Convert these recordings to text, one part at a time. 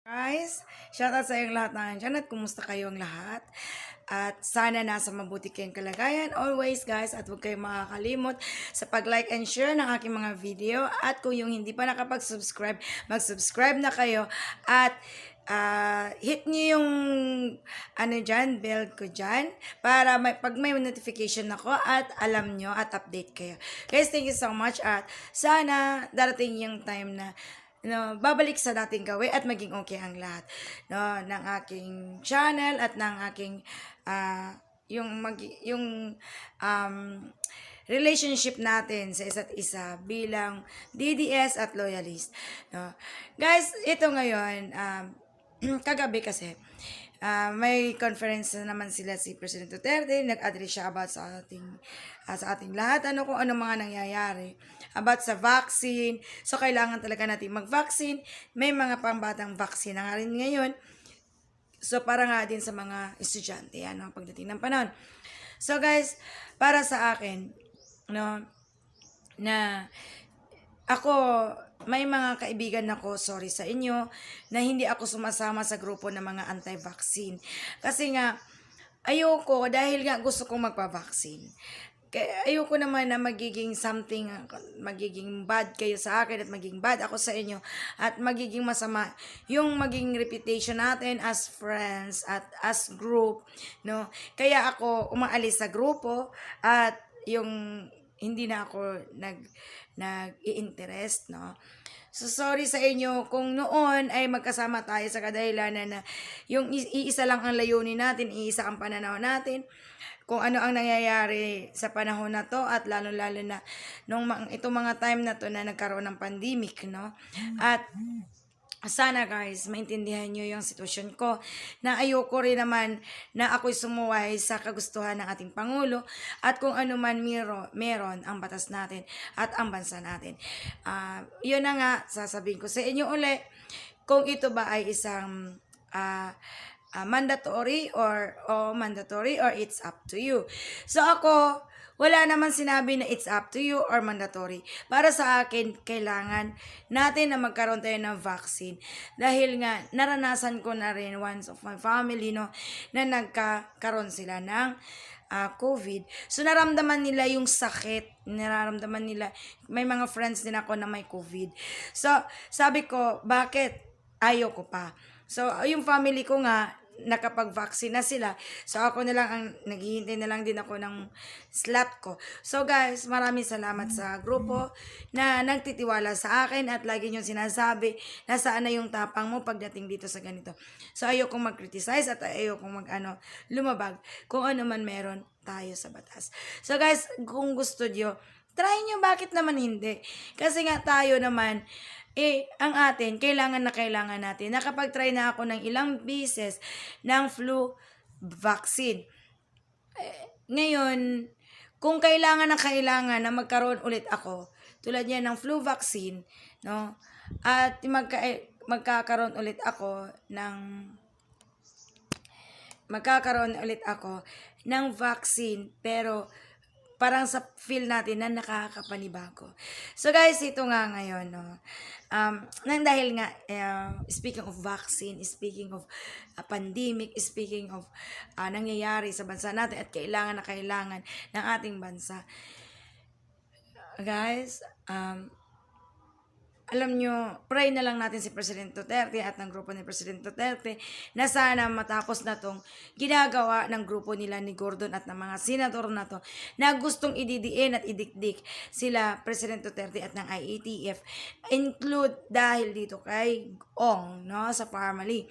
Guys, shoutout sa inyong lahat na nandyan at kumusta kayong lahat. At sana nasa mabuti kayong kalagayan always guys, at huwag kayong makakalimot sa pag-like and share ng aking mga video. At kung yung hindi pa nakapag-subscribe, mag-subscribe na kayo at hit nyo yung bell ko dyan para pag may notification ako at alam nyo at update kayo. Guys, thank you so much at sana darating yung time na babalik sa dating gawin at maging okay ang lahat ng aking channel at ng aking relationship natin sa isa't isa bilang DDS at loyalist. Guys, ito ngayon, kagabi kasi, may conference na naman sila si President Duterte, nag-address siya about sa ating lahat, kung ano mga nangyayari about sa vaccine. So, kailangan talaga natin mag-vaccine. May mga pambatang vaccine na nga rin ngayon. So, para nga din sa mga estudyante, yan, pagdating ng panahon. So, guys, para sa akin, na ako, may mga kaibigan ako, sorry sa inyo, na hindi ako sumasama sa grupo ng mga anti-vaccine. Kasi nga, ayoko, dahil nga gusto kong magpa-vaccine. Ayoko naman na magiging bad kayo sa akin at magiging bad ako sa inyo at magiging masama yung maging reputation natin as friends at as group, Kaya ako umaalis sa grupo at yung hindi na ako nag-i-interest, So, sorry sa inyo kung noon ay magkasama tayo sa kadahilanan na yung iisa lang ang layunin natin, iisa ang pananaw natin, kung ano ang nangyayari sa panahon na to at lalo-lalo na itong mga time na to na nagkaroon ng pandemic, At sana guys, maintindihan nyo yung sitwasyon ko na ayoko rin naman na ako'y sumuway sa kagustuhan ng ating Pangulo at kung ano man meron ang batas natin at ang bansa natin. Yun na nga, sasabihin ko sa inyo uli, kung ito ba ay isang mandatory or it's up to you. So ako, wala naman sinabi na it's up to you or mandatory. Para sa akin, kailangan natin na magkaroon tayo ng vaccine. Dahil nga, naranasan ko na rin once of my family, na nagkakaroon sila ng COVID. So, naramdaman nila yung sakit. Nararamdaman nila, may mga friends din ako na may COVID. So, sabi ko, bakit ayoko pa? So, yung family ko nga, nakapag-vaccine na sila. So, ako na lang naghihintay na lang din ako ng slot ko. So, guys, maraming salamat sa grupo na nagtitiwala sa akin at lagi nyo sinasabi na saan na yung tapang mo pagdating dito sa ganito. So, ayokong mag-criticize at ayokong lumabag kung ano man meron tayo sa batas. So, guys, kung gusto nyo, try nyo, bakit naman hindi? Kasi nga tayo naman, ang atin, kailangan natin. Nakapag-try na ako ng ilang beses ng flu vaccine. Ngayon, kung kailangan na magkaroon ulit ako, tulad niya ng flu vaccine, at magkakaroon ulit ako ng vaccine, pero parang sa feel natin na nakakapanibago. So guys, ito nga ngayon, nang dahil nga, speaking of vaccine, speaking of pandemic, speaking of nangyayari sa bansa natin at kailangan ng ating bansa. Guys, alam nyo, pray na lang natin si President Duterte at ng grupo ni President Duterte na sana matapos na tong ginagawa ng grupo nila ni Gordon at ng mga senador na to na gustong ididiin at idikdik sila President Duterte at ng IATF, include dahil dito kay Ong, sa family.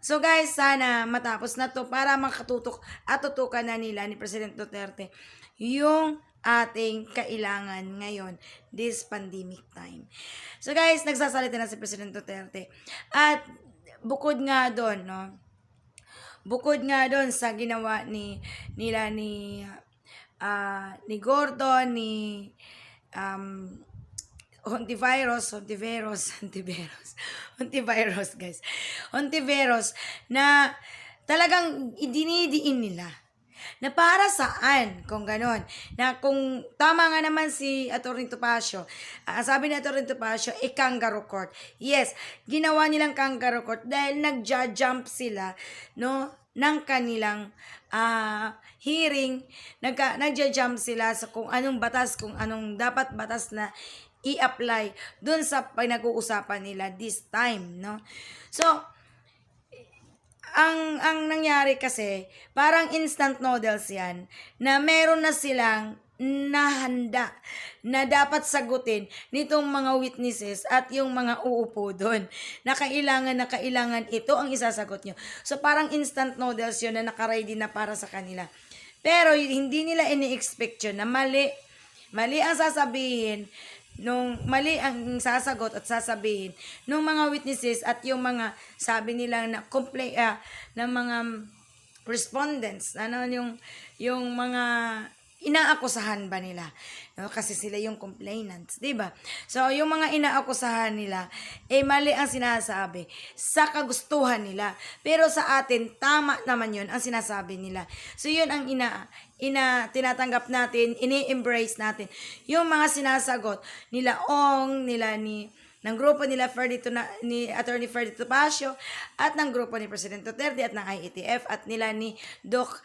So guys, sana matapos na to para makatutok at tutukan na nila ni President Duterte yung ating kailangan ngayon, this pandemic time. So guys, nagsasalita na si President Duterte. At bukod nga doon, sa ginawa ni Gordon, ni Hontiveros, na talagang idinidiin nila Na para saan, kung ganon. Na kung tama nga naman si Atty. Topacio, sabi ni Atty. Topacio, kangaroo court. Yes, ginawa nilang kangaroo court dahil nagja-jump sila, no, ng kanilang hearing, nagja-jump sila sa kung anong batas, kung anong dapat batas na i-apply dun sa pinag-uusapan nila this time, no. So, ang nangyari kasi, parang instant noodles yan, na meron na silang nahanda na dapat sagutin nitong mga witnesses at yung mga uupo doon. Na kailangan ito ang isasagot nyo. So parang instant noodles yun na nakaready na para sa kanila. Pero hindi nila ini-expect yun na mali ang sasabihin mali ang sasagot at sasabihin nung mga witnesses at yung mga sabi nila na ng mga respondents, yung mga inaakusahan ba nila, no? Kasi sila yung complainants, di ba? So yung mga inaakusahan nila mali ang sinasabi sa kagustuhan nila, pero sa atin tama naman yun ang sinasabi nila. So yun ang tinatanggap natin, ini-embrace natin yung mga sinasagot nila ng grupo nila ni Atty. Ferdy Topacio at ng grupo ni President Duterte at ng IETF at nila ni Doc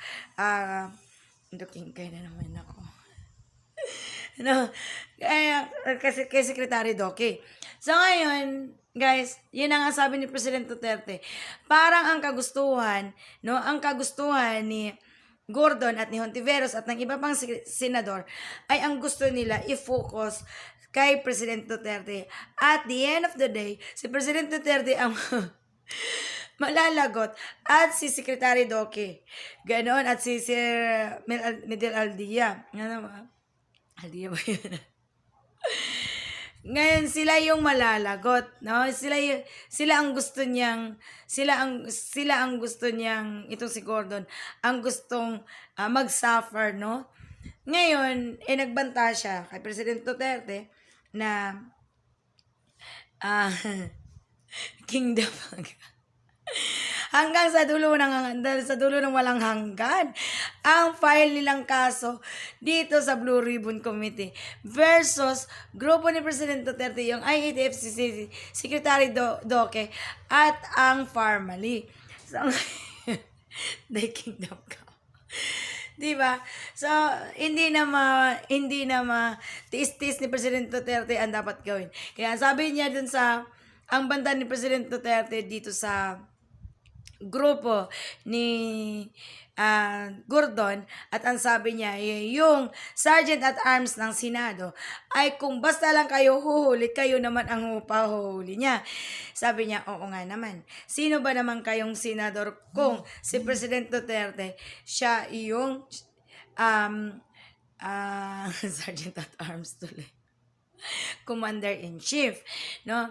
Ingkay na naman ako. No, kay Secretary Doke. So ngayon, guys, yun ang sabi ni President Duterte. Parang ang kagustuhan ni Gordon at ni Hontiveros at ng iba pang senador ay ang gusto nila i-focus kay President Duterte. At the end of the day, si President Duterte ang malalagot at si Secretary Doke. Ganon. At si Sir Medel Aldia. Aldia ba yun? Ngayon, sila yung malalagot, no? Sila ang gusto niyang, itong si Gordon, ang gustong mag-suffer, no? Ngayon, nagbanta siya kay President Duterte na kingdom hanggang sa dulo ng walang hanggan ang file nilang kaso dito sa Blue Ribbon Committee versus grupo ni President Duterte, yung IATF Secretary Doke at ang Farmally. So, the kingdom come. Diba? So, hindi na tiis-tiis ni President Duterte ang dapat gawin. Kaya sabi niya dun ang banda ni President Duterte dito sa grupo ni Gordon, at ang sabi niya, yung Sergeant at Arms ng Senado ay kung basta lang kayo huhuli, kayo naman ang pahuhuli niya. Sabi niya, oo nga naman. Sino ba naman kayong senador kung si President Duterte, siya yung Sergeant at Arms tuloy. Commander-in-Chief, no?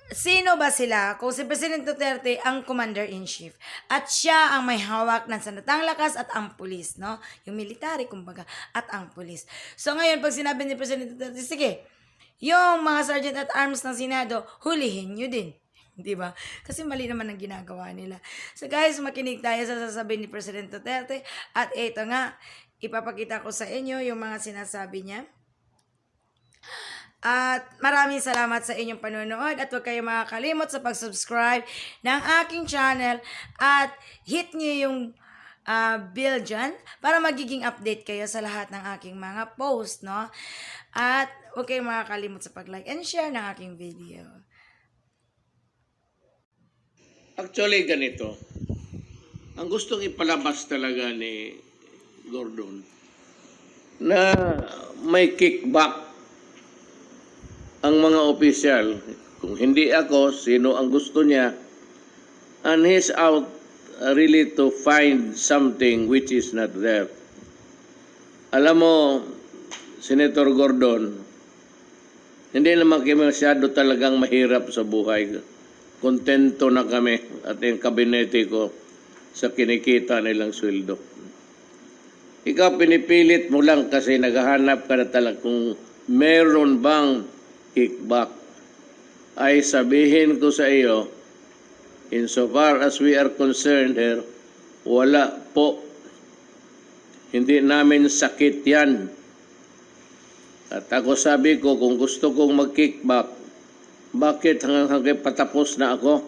Sino ba sila kung si President Duterte ang Commander-in-Chief at siya ang may hawak ng sandatang lakas at ang pulis, no? Yung military, kumbaga, at ang pulis. So ngayon, pag sinabi ni President Duterte, sige, yung mga Sergeant at Arms ng Senado, hulihin nyo din. Diba? Kasi mali naman ang ginagawa nila. So guys, makinig tayo sa sasabihin ni President Duterte. At ito nga, ipapakita ko sa inyo yung mga sinasabi niya. At maraming salamat sa inyong panonood at huwag kayong makakalimot sa pag-subscribe ng aking channel at hit niyo yung bell dyan para magiging update kayo sa lahat ng aking mga post, no? At huwag kayong makakalimot sa pag-like and share ng aking video. Actually, ganito. Ang gustong ipalabas talaga ni Gordon na may kickback ang mga opisyal. Kung hindi ako, sino ang gusto niya? And he's out really to find something which is not there. Alam mo, Senator Gordon, hindi naman kami masyado talagang mahirap sa buhay. Kontento na kami at yung kabinete ko sa kinikita nilang sweldo. Ikaw pinipilit mo lang kasi naghahanap ka na talaga kung meron bang kickback. Ay sabihin ko sa iyo, insofar as we are concerned here, wala po. Hindi namin sakit yan. At ako sabi ko, kung gusto kong mag-kickback, bakit hanggang patapos na ako?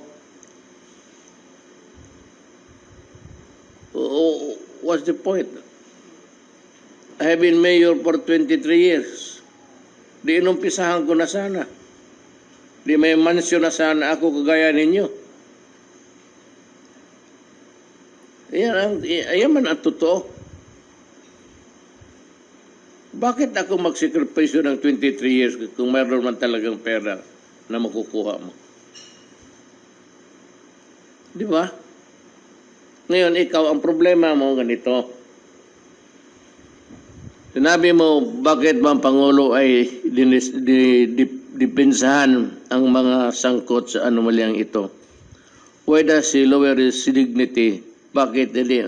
What's the point? I have been mayor for 23 years. Di inumpisahan ko na sana. Di may mansyon na sana ako kagaya ninyo. Ayan man ang totoo. Bakit ako magsikripisyo ng 23 years kung mayroon man talagang pera na makukuha mo? Di ba? Ngayon, ikaw, ang problema mo ganito. Sinabi mo, bakit ba ang Pangulo ay dipinsahan ang mga sangkot sa anomalyang ito? Why does he lower his dignity? Bakit hindi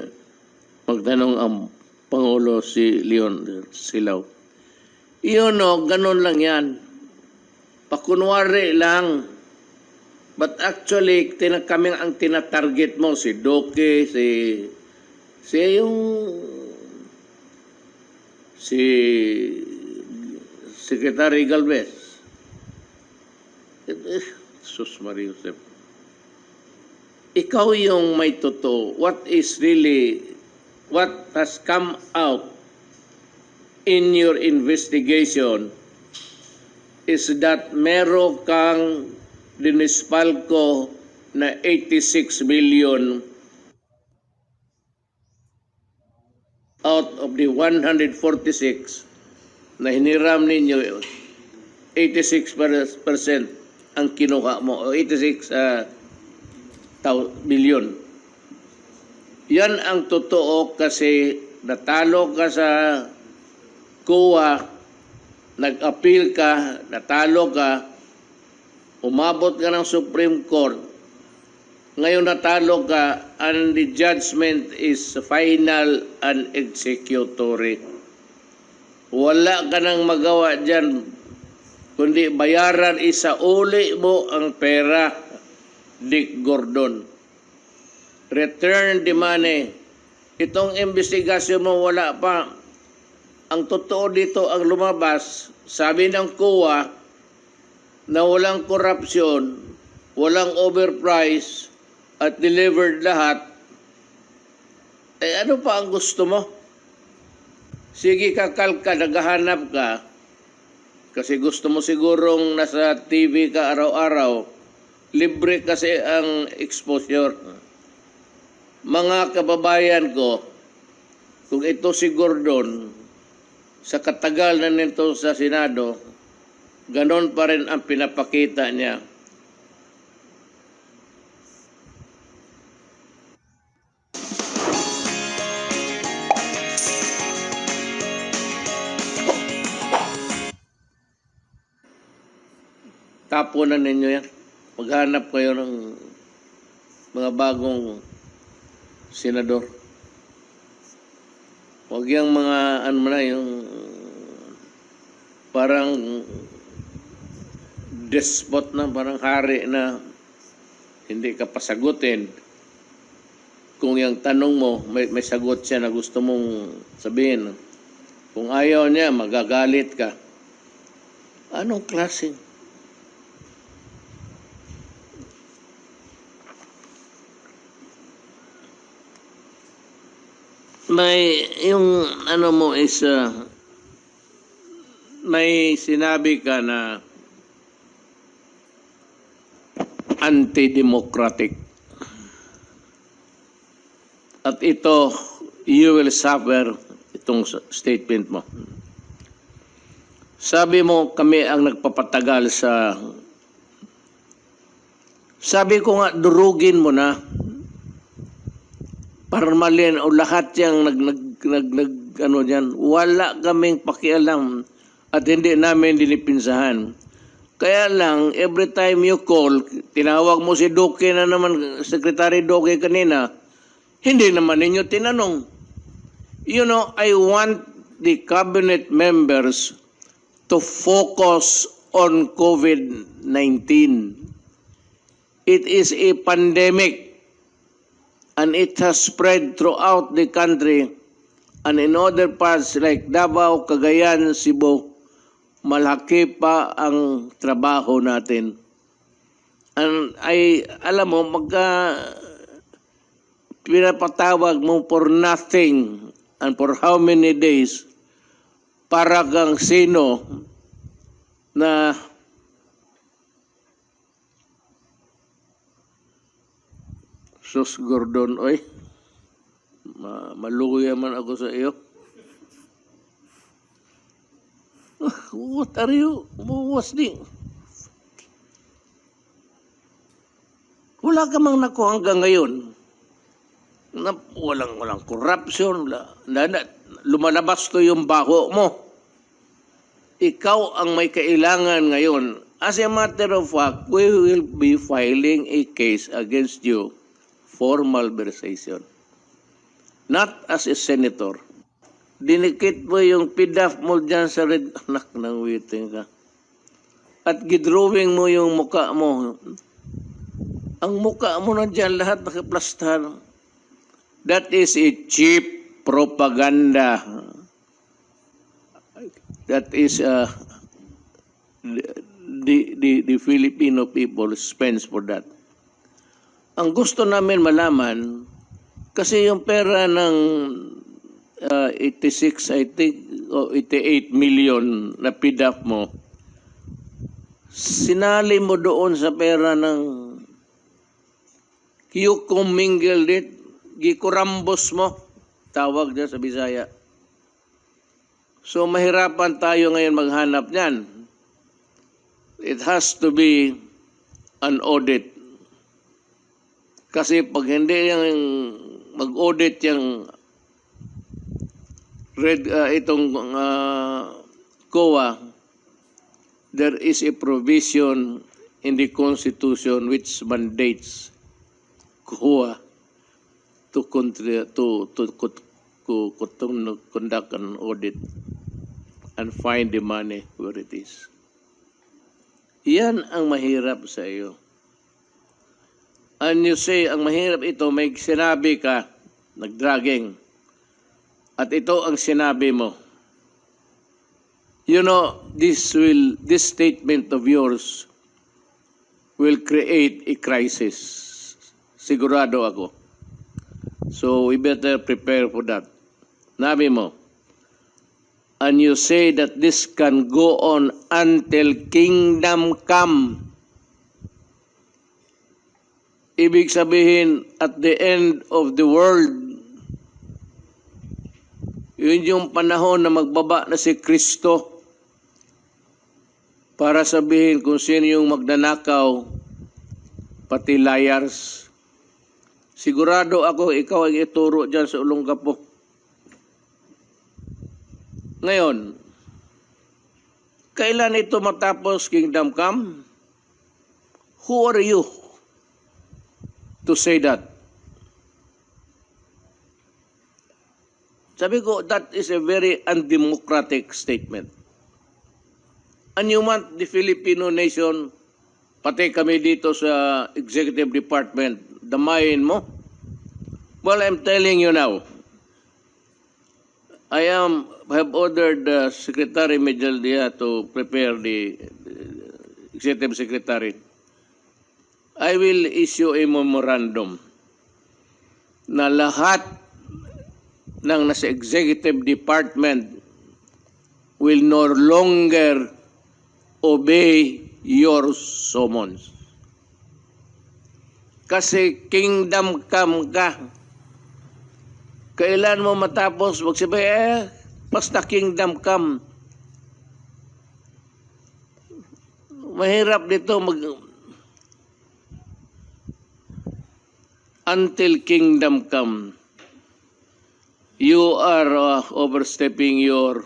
magtanong ang Pangulo si Leon Silaw? Iyon o, ganun lang yan. Pakunwari lang. But actually, kami ang tinatarget mo, si Doke, si Secretary Galvez. Sus Maria Josep. Ikaw yung may totoo. What has come out in your investigation is that meron kang dinispalko na 86 billion out of the 146 na hiniram ninyo, 86% ang kinuha mo, o 86 billion. Yan ang totoo kasi natalo ka sa COA, nag-appeal ka, natalo ka, umabot ka ng Supreme Court, ngayon natalo ka, and the judgment is final and executory. Wala ka nang magawa dyan, kundi bayaran isauli mo ang pera, Dick Gordon. Return the money. Itong investigasyon mo wala pa. Ang totoo dito ang lumabas, sabi ng COA, na walang korupsyon, walang overprice, at delivered lahat, ano pa ang gusto mo? Sige, kakalka, naghahanap ka, kasi gusto mo sigurong nasa TV ka araw-araw, libre kasi ang exposure. Mga kababayan ko, kung ito si Gordon, sa katagal na nito sa Senado, ganon pa rin ang pinapakita niya. Tapunan ninyo yan. Maghanap kayo ng mga bagong senador. Huwag yung mga, yung parang despot na, parang hari na hindi ka pasagutin. Kung yung tanong mo, may sagot siya na gusto mong sabihin. Kung ayaw niya, magagalit ka. Anong klaseng? May, yung mo is, may sinabi ka na anti-democratic. At ito, you will suffer itong statement mo. Sabi mo, kami ang nagpapatagal sa... Sabi ko nga, durugin mo na. Parmalin o lahat yang wala kaming pakialam at hindi namin dinipinsahan. Kaya lang, every time you call, tinawag mo si Duque na naman, Secretary Duque kanina, hindi naman ninyo tinanong. You know, I want the cabinet members to focus on COVID-19. It is a pandemic and it has spread throughout the country And in other parts like Davao, Cagayan, Cebu, malaki pa ang trabaho natin. And alam mo, pinapatawag mo for nothing and for how many days, para kang sino na Sus Gordon, oy, maluya man ako sa iyo. What are you? What's the... Wala ka mang nako hanggang ngayon. Walang corruption. Lumalabas to yung baho mo. Ikaw ang may kailangan ngayon. As a matter of fact, we will be filing a case against you for malversation. Not as a senator. Dinikit mo yung PDAF mo dyan sa red... Anak ng waiting ka. At gidrawing mo yung muka mo. Ang muka mo na dyan, lahat nakaplastahan. That is a cheap propaganda. That is the Filipino people spends for that. Ang gusto namin malaman, kasi yung pera ng 86, I think, o 88 million na PDAF mo, sinali mo doon sa pera ng you commingled it, gikurambos mo, tawag dyan sa Bisaya. So mahirapan tayo ngayon maghanap niyan. It has to be an audit. Kasi pag hindi yung mag-audit yung itong COA, there is a provision in the Constitution which mandates COA to conduct an audit and find the money where it is. Yan ang mahirap sa iyo. And you say, ang mahirap ito, may sinabi ka, nagdragging, at ito ang sinabi mo. You know, this statement of yours will create a crisis. Sigurado ako. So we better prepare for that. Nabi mo, and you say that this can go on until kingdom come. Ibig sabihin, at the end of the world, yun yung panahon na magbaba na si Kristo para sabihin kung sino yung magnanakaw, pati liars. Sigurado ako, ikaw ang ituro dyan sa Olongapo. Ngayon, kailan ito matapos kingdom come? Who are you to say that? Sabi ko, that is a very undemocratic statement. And you want the Filipino nation, pati kami dito sa executive department, damayin mo? Well, I'm telling you now, I have ordered Secretary Medjaldia to prepare the executive secretary. I will issue a memorandum na lahat ng nasa executive department will no longer obey your summons. Kasi kingdom come ka. Kailan mo matapos? Magsabi, basta kingdom come. Mahirap dito until kingdom come. You are overstepping your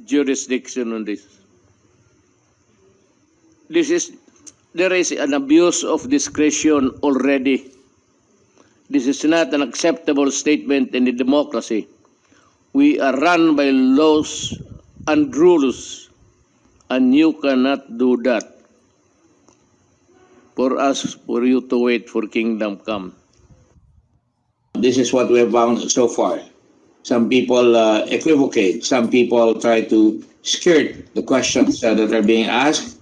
jurisdiction on this. There is an abuse of discretion already. This is not an acceptable statement in a democracy. We are run by laws and rules, and you cannot do that for you to wait for kingdom come. this is what we have found so far. Some people equivocate. Some people try to skirt the questions that are being asked,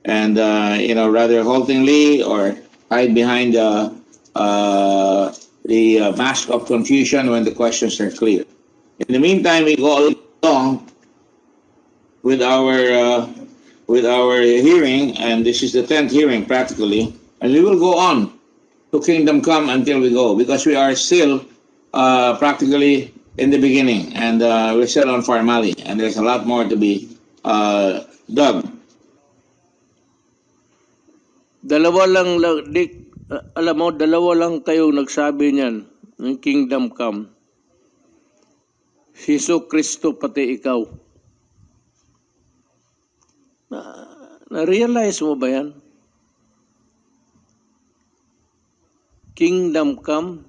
and rather haltingly or hide behind the mask of confusion when the questions are clear. In the meantime, we go along with our uh, with our hearing, and this is the 10th hearing practically, and we will go on to kingdom come until we go, because we are still practically in the beginning, and we're still on formally, and there's a lot more to be done. Dalawa lang, Dick, alam mo, dalawa lang kayong nagsabi niyan, ng kingdom come. Hesus Kristo pati ikaw. Na-realize mo ba yan? Kingdom come.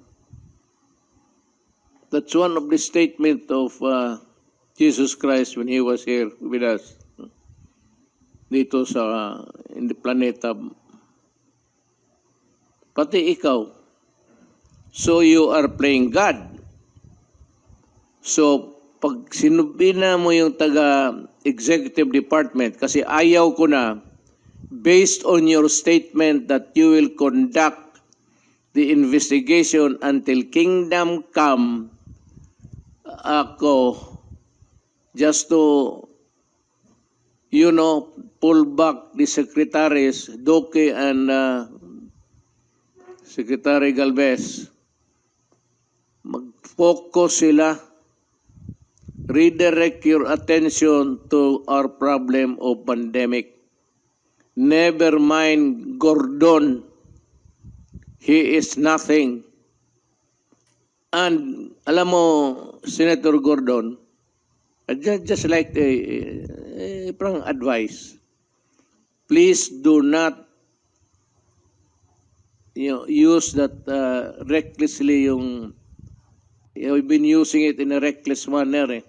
That's one of the statement of Jesus Christ when He was here with us. Dito sa in the planeta. Pati ikaw. So you are playing God. So pag sinubina mo yung taga-executive department, kasi ayaw ko na, based on your statement that you will conduct the investigation until kingdom come, ako, just to, pull back the secretaries, Doke and Secretary Galvez, mag-focus sila, redirect your attention to our problem of pandemic. Never mind Gordon, he is nothing. And alam mo, Senator Gordon, just like a parang advice, please do not use that recklessly. You've been using it in a reckless manner.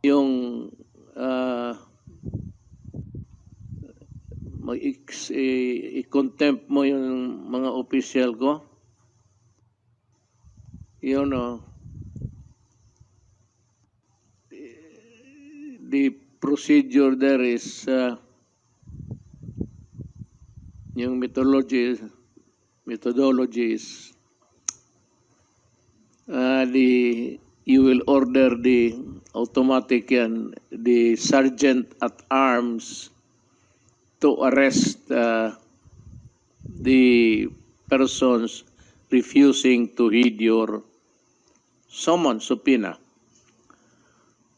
Yung i-contempt mo yung mga official ko. The procedure there is yung methodology is you will order the automatic the sergeant at arms to arrest the persons refusing to heed your summons, subpoena.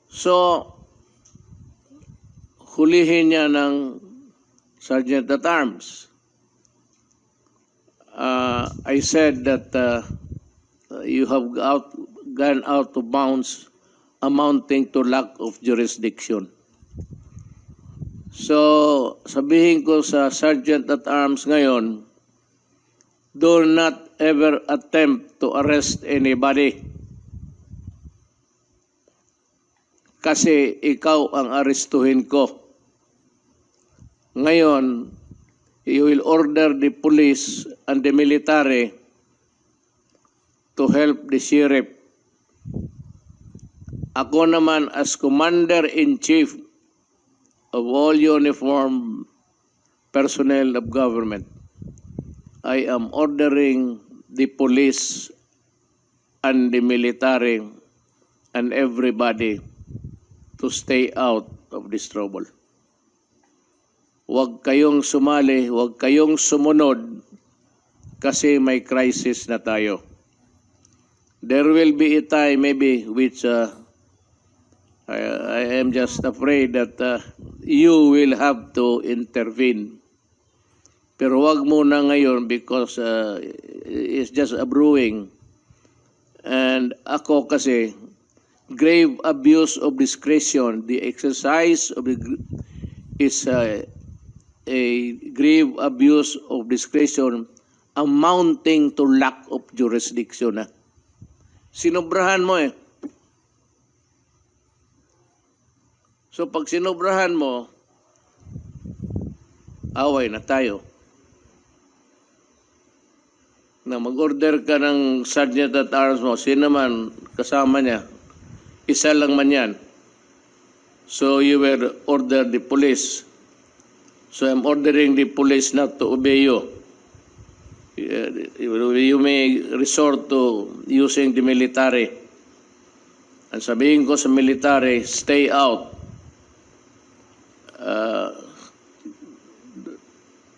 So, hulihin niya ng sergeant at arms. I said that you have gone out of bounds, amounting to lack of jurisdiction. So, sabihin ko sa sergeant at arms ngayon, do not ever attempt to arrest anybody. Kasi ikaw ang arestuhin ko. Ngayon, you will order the police and the military to help the sheriff. Ako naman as Commander-in-Chief of all uniformed personnel of government, I am ordering the police and the military and everybody to stay out of this trouble. Huwag kayong sumali, huwag kayong sumunod kasi may crisis na tayo. There will be a time maybe which I am just afraid that you will have to intervene. Pero wag muna ngayon because it's just a brewing. And ako kasi, grave abuse of discretion, the exercise of is a grave abuse of discretion amounting to lack of jurisdiction. Sinobrahan mo eh. So pag sinobrahan mo, away na tayo. na mag-order ka ng sergeant at arms mo, sino man kasama niya, isa lang man yan. So you will order the police. So I'm ordering the police not to obey you. You may resort to using the military. Ang sabihin ko sa military, stay out.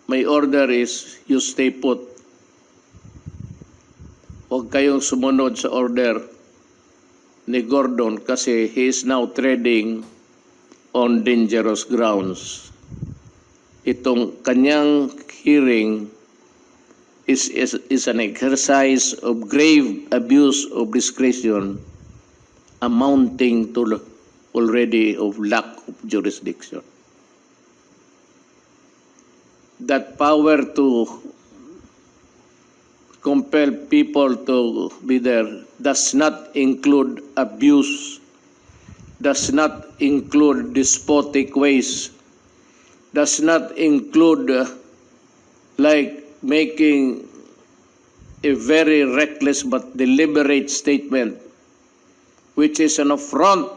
My order is you stay put. Huwag kayong sumunod sa order ni Gordon kasi he is now treading on dangerous grounds. Itong kanyang hearing is an exercise of grave abuse of discretion amounting to already of lack of jurisdiction. That power to compel people to be there does not include abuse, does not include despotic ways, does not include like making a very reckless but deliberate statement, which is an affront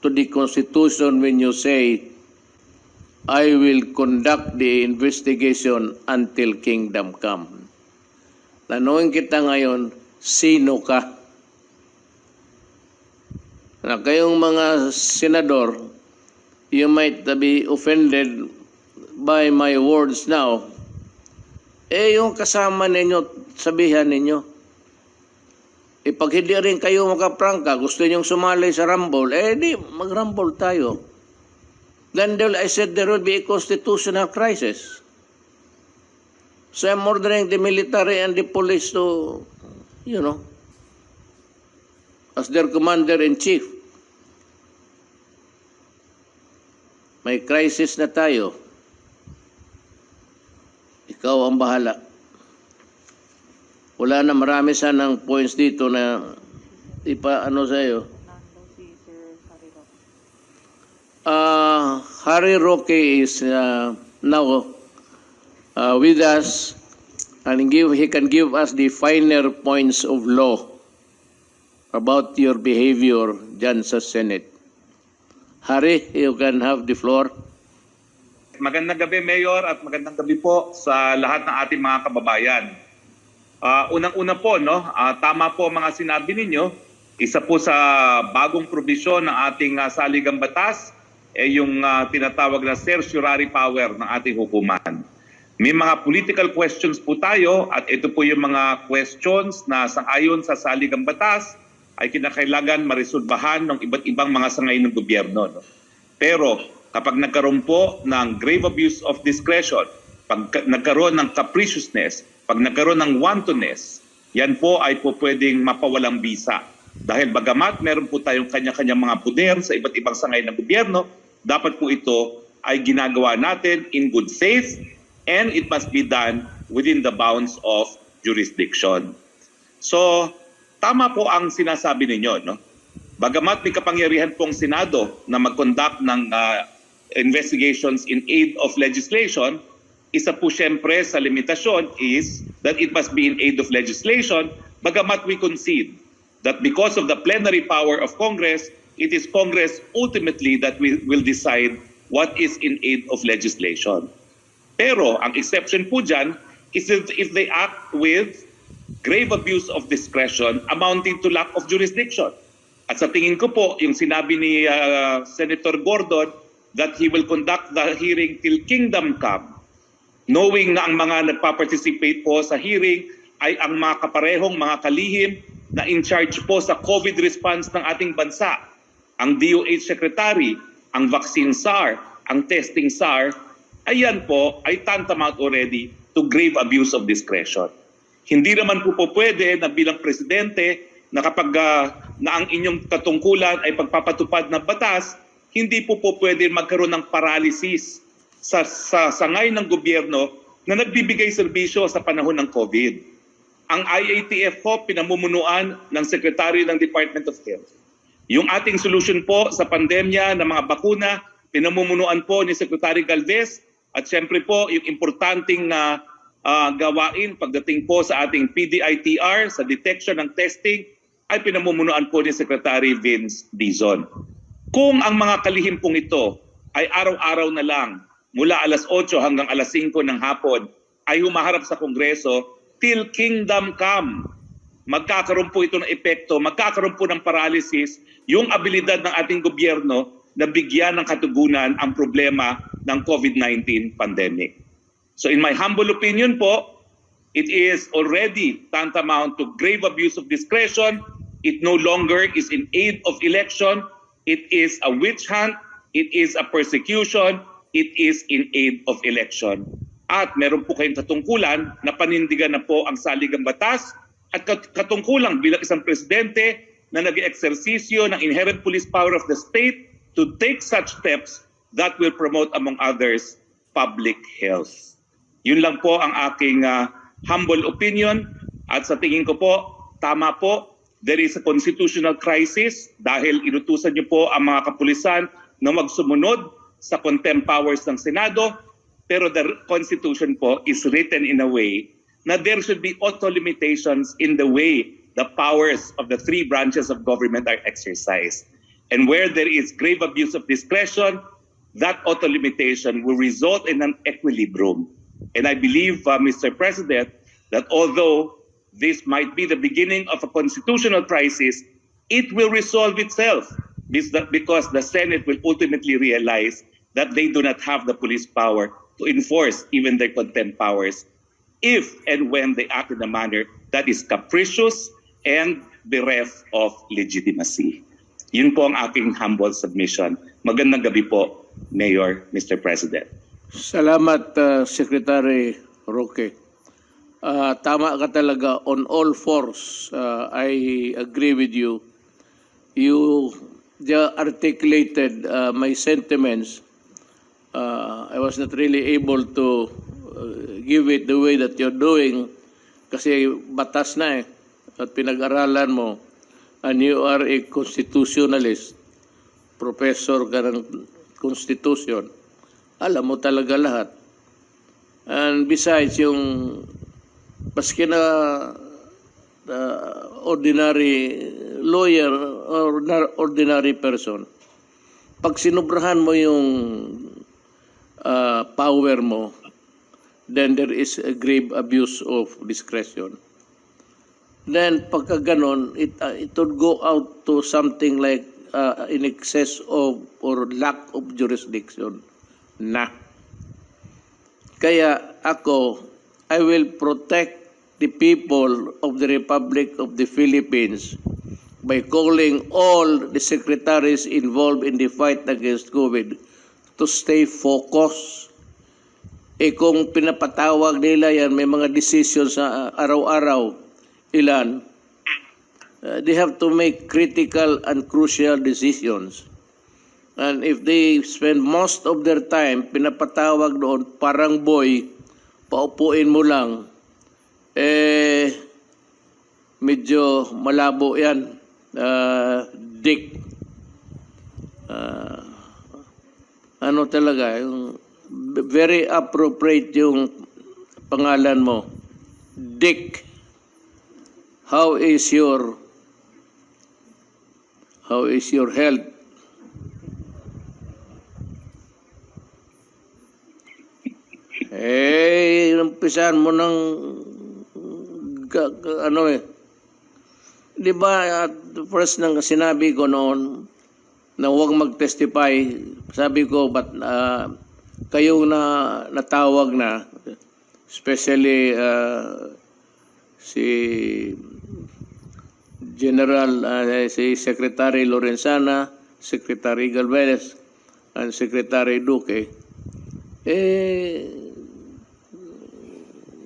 to the Constitution when you say, I will conduct the investigation until kingdom come. Tanungin kita ngayon, sino ka? Na kayong mga senador, you might be offended by my words now. Yung kasama ninyo, sabihan ninyo. Pag hindi rin kayo makaprangka, gusto ninyong sumali sa rumble, di mag-rumble tayo. Then I said there will be a constitutional crisis. So I'm ordering the military and the police to, as their commander-in-chief. May crisis na tayo. Ikaw ang bahala. Wala na, marami sanang points dito na ipa-ano sa'yo. Harry Roque is now with us and he can give us the finer points of law about your behavior dyan sa Senate. Harry, you can have the floor. Magandang gabi, Mayor, at magandang gabi po sa lahat ng ating mga kababayan. Unang-una po, tama po mga sinabi ninyo, isa po sa bagong probisyon ng ating saligang batas, yung tinatawag na certiorari power ng ating hukuman. May mga political questions po tayo at ito po yung mga questions na sangayon sa saligang batas ay kinakailangan maresolbahan ng iba't ibang mga sangay ng gobyerno. Pero kapag nagkaroon po ng grave abuse of discretion, pag nagkaroon ng capriciousness, pag nagkaroon ng wantonness, yan po ay po pwedeng mapawalang bisa. Dahil bagamat meron po tayong kanya-kanyang mga poder sa iba't ibang sangay ng gobyerno, dapat po ito ay ginagawa natin in good faith and it must be done within the bounds of jurisdiction. So, tama po ang sinasabi ninyo, Bagamat may kapangyarihan pong Senado na mag-conduct ng investigations in aid of legislation, isa po siyempre sa limitasyon is that it must be in aid of legislation, bagamat we concede that because of the plenary power of Congress, it is Congress ultimately that will decide what is in aid of legislation. Pero ang exception po dyan is if they act with grave abuse of discretion amounting to lack of jurisdiction. At sa tingin ko po, yung sinabi ni Senator Gordon that he will conduct the hearing till kingdom come, knowing na ang mga nagpa-participate po sa hearing ay ang mga kaparehong mga kalihim na in charge po sa COVID response ng ating bansa. Ang DOH Secretary, ang vaccine SAR, ang testing SAR, ayan po ay tantamount already to grave abuse of discretion. Hindi naman po pwede na bilang presidente na kapag na ang inyong katungkulan ay pagpapatupad ng batas, hindi po pwede magkaroon ng paralysis sa sangay ng gobyerno na nagbibigay serbisyo sa panahon ng COVID. Ang IATF po pinamumunuan ng Secretary ng Department of Health. Yung ating solution po sa pandemya ng mga bakuna, pinamumunuan po ni Secretary Galvez at siyempre po yung importanteng gawain pagdating po sa ating PDITR, sa detection ng testing, ay pinamumunuan po ni Secretary Vince Dizon. Kung ang mga kalihim pong ito ay araw-araw na lang mula alas 8 hanggang alas 5 ng hapon ay humaharap sa Kongreso till kingdom come, magkakaroon po ito ng epekto, magkakaroon po ng paralysis yung abilidad ng ating gobyerno na bigyan ng katugunan ang problema ng COVID-19 pandemic. So in my humble opinion po, it is already tantamount to grave abuse of discretion. It no longer is in aid of election. It is a witch hunt. It is a persecution. It is in aid of election. At meron po kayong katungkulan na panindigan na po ang saligang batas at katungkulang bilang isang presidente na nag-eksersisyo ng inherent police power of the state to take such steps that will promote, among others, public health. Yun lang po ang aking humble opinion at sa tingin ko po, tama po, there is a constitutional crisis dahil inutusan niyo po ang mga kapulisan na magsumunod sa contempt powers ng Senado, pero the Constitution po is written in a way na there should be auto limitations in the way the powers of the three branches of government are exercised. And where there is grave abuse of discretion, that auto limitation will result in an equilibrium. And I believe, Mr. President, that although this might be the beginning of a constitutional crisis, it will resolve itself because the Senate will ultimately realize that they do not have the police power to enforce even their contempt powers if and when they act in a manner that is capricious and bereft of legitimacy. Yun po ang aking humble submission. Magandang gabi po, Mayor, Mr. President. Salamat, Secretary Roque. Tama ka talaga on all fours. I agree with you. You articulated my sentiments. I was not really able to give it the way that you're doing kasi batas na at pinag-aralan mo and you are a constitutionalist, professor ka ng constitution. Alam mo talaga lahat. And besides, yung paski na ordinary lawyer or ordinary person, pag sinubrahan mo yung power mo, then there is a grave abuse of discretion. Then pagka ganon, it would go out to something like in excess of or lack of jurisdiction na. Kaya ako, I will protect the people of the Republic of the Philippines by calling all the secretaries involved in the fight against COVID to stay focused. Kung pinapatawag nila yan, may mga decisions sa araw-araw, ilan, they have to make critical and crucial decisions. And if they spend most of their time, pinapatawag doon, parang boy, paupuin mo lang, medyo malabo yan, Dick. Ano talaga, yung very appropriate yung pangalan mo. Dick, how is your health? Umpisahan mo ng di ba first nang sinabi ko noon na huwag mag-testify, sabi ko but kayong natawag na, especially si General, si Secretary Lorenzana, Secretary Galvez, and Secretary Duque,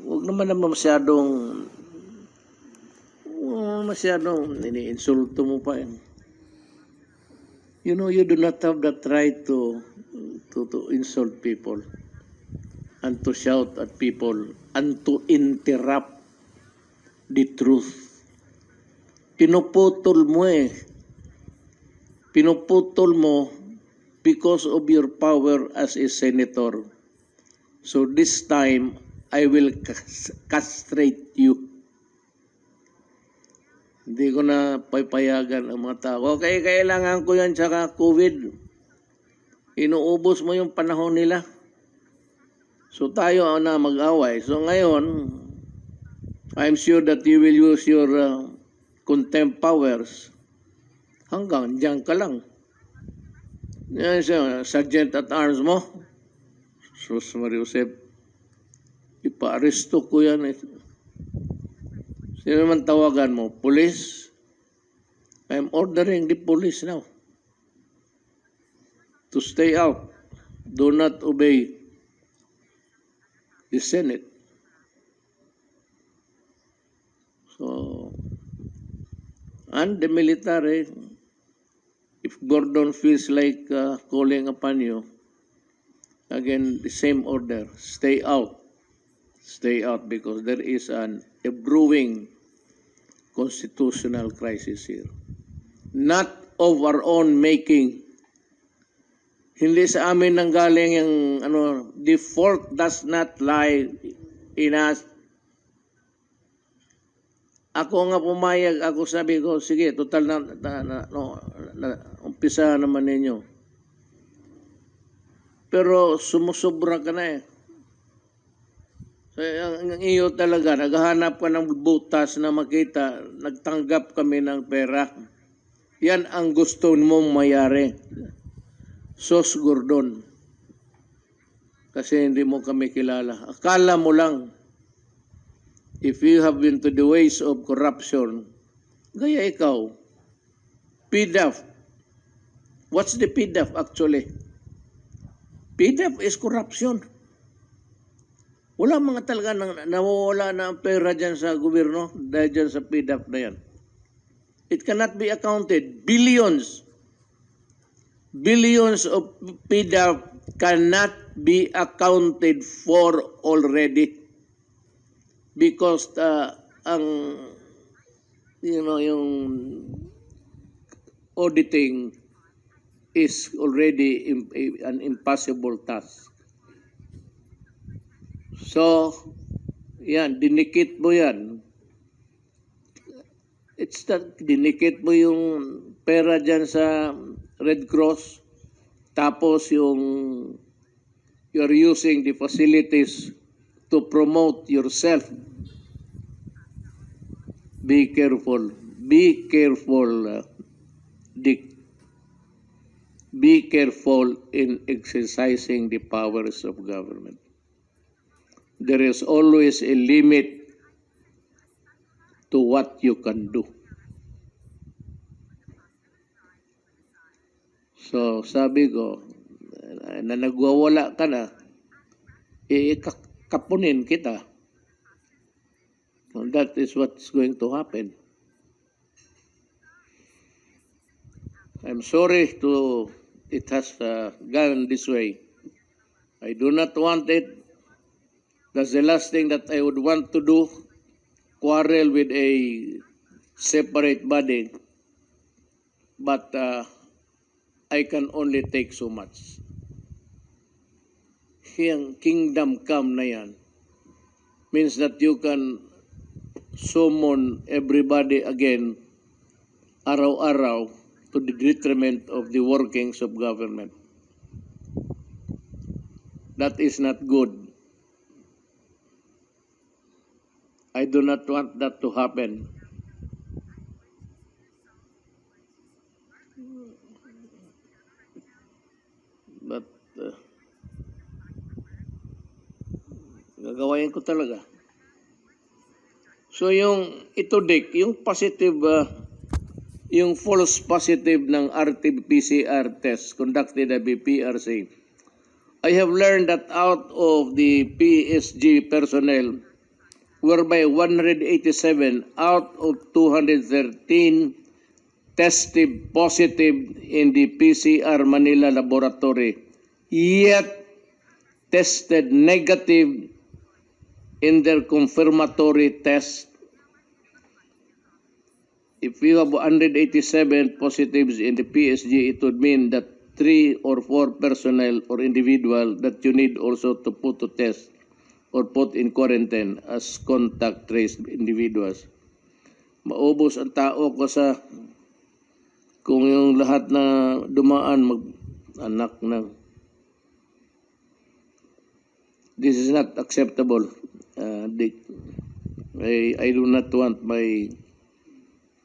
huwag naman masyadong ini-insulto mo pa yan. You know, you do not have that right to insult people and to shout at people and to interrupt the truth. Pinuputol mo Pinuputol mo because of your power as a senator. So this time, I will castrate you. Hindi ko na papayagan ang mga tao. Okay, kailangan ko yan tsaka COVID. Inuubos mo yung panahon nila. So tayo na mag-away. So ngayon, I'm sure that you will use your contempt powers. Hanggang diyan ka lang. Yan siya, Sergeant at Arms mo. Sus Mariusep, ipa-aresto ko yan. Sino man tawagan mo? Police? I'm ordering the police now to stay out. Do not obey the Senate. So, and the military, if Gordon feels like calling upon you, again, the same order, stay out. Stay out because there is a brewing constitutional crisis here. Not of our own making. Hindi sa amin nanggaling yung the fault does not lie in us. Ako nga pumayag, ako sabi ko, sige, total umpisa naman ninyo. Pero sumusobra ka na eh. So, ang iyo talaga, naghahanap ka ng butas na makita, nagtanggap kami ng pera. Yan ang gusto mong mayari. Sos Gordon. Kasi hindi mo kami kilala. Akala mo lang, if you have been to the ways of corruption, gaya ikaw, PDAF. What's the PDAF actually? PDAF is corruption. Wala mga talaga nawawala na ang pera dyan sa gobyerno dahil dyan sa PDAF na yan. It cannot be accounted. Billions of PDAF cannot be accounted for already because yung auditing is already an impossible task. So, yan, dinikit mo yan. Dinikit mo yung pera dyan sa Red Cross, tapos you're using the facilities to promote yourself. Be careful. Be careful, Dick. Be careful in exercising the powers of government. There is always a limit to what you can do. So, sabi ko, na nagwawala ka na, kapunin kita. And that is what's going to happen. I'm sorry it has gone this way. I do not want it. That's the last thing that I would want to do, quarrel with a separate body. But I can only take so much. Yung kingdom come na yan means that you can summon everybody again araw-araw to the detriment of the workings of government. That is not good. I do not want that to happen. But gagawain ko talaga. So yung ito Dick, yung positive, yung false positive ng RT-PCR test conducted by PRC, I have learned that out of the PSG personnel, whereby 187 out of 213 tested positive in the PCR Manila laboratory, yet tested negative in their confirmatory test. If you have 187 positives in the PSG, it would mean that 3 or 4 personnel or individual that you need also to put to test or put in quarantine as contact traced individuals. Maubos ang tao kasi kung yung lahat na dumaan mag-anak na. This is not acceptable, Dick. I do not want my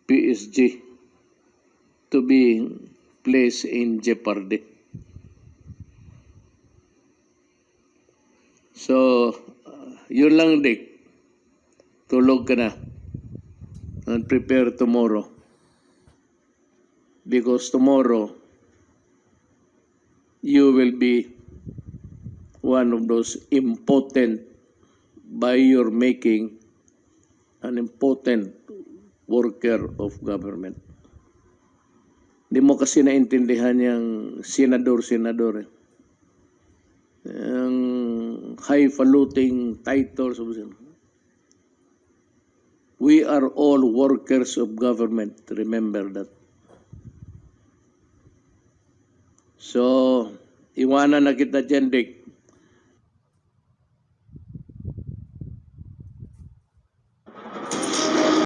PSG to be placed in jeopardy. So, yun lang, Dick. Tulog ka na. And prepare tomorrow. Because tomorrow, you will be one of those important by your making an important worker of government. Hindi mo kasi naintindihan yung senador-senador. Ang highfalutin titles. We are all workers of government. Remember that. So, iwanan na kita dyan, Dick.